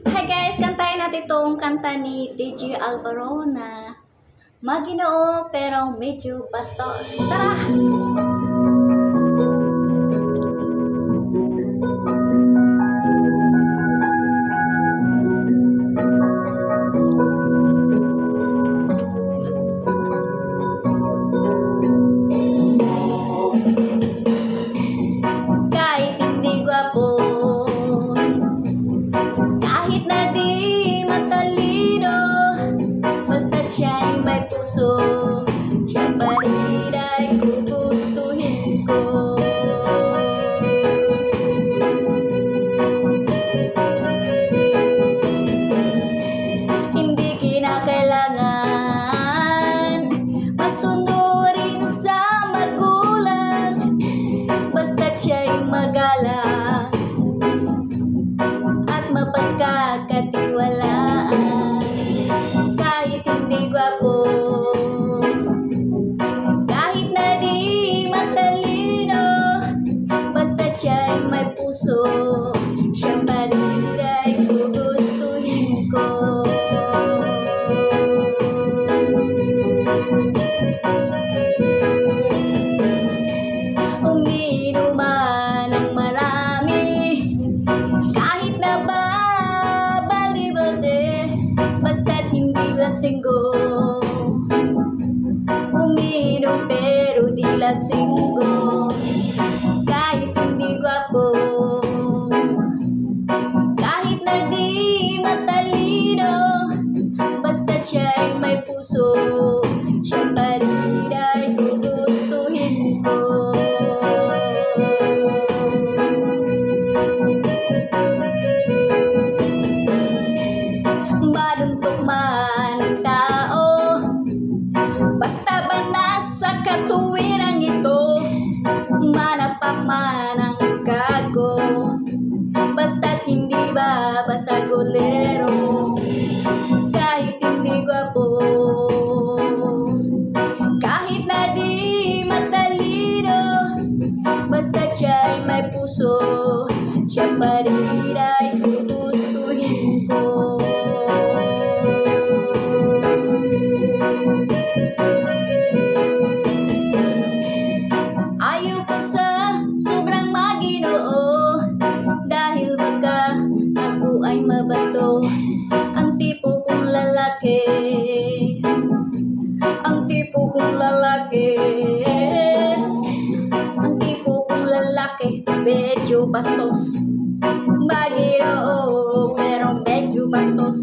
Hi guys, kantahin natin itong kanta ni DJ Alvaro na Maginoo pero medyo bastos. Tara! Kahit hindi gwapo, kahit na di matalino, basta't siya'y may puso, siya pa rin ay gugustuhin ko. Hindi kinakailangan masunurin sa magulang, basta't siya'y magalang at mapagkakatiwalaan. Kahit hindi gwapo, kahit na di matalino, basta't siya'y may puso, siya pa rin ay gugustuhin ko. Umiinom man ng marami, kahit na babalibalde, basta't hindi lasinggo. Umiinom pero di lasinggo. Kahit hindi gwapo, kahit na di matalino, basta't siya'y may puso, siya pa rin ay gugustuhin ko. Maluntok man ang tao, basta ba nasa katuwirang ito, manapak man ang gago, basta't hindi ba basagolero. Kahit hindi gwapo, kahit na di matalino, basta't siya'y may puso, siya pa rin ay gugustuhin ko. Ayoko sa sobrang maginoo, dahil baka ako ay mabato. Ang tipo kong lalaki, ang tipo kong lalaki, ang tipo kong lalaki, medyo bastos. Maginoo pero medyo bastos.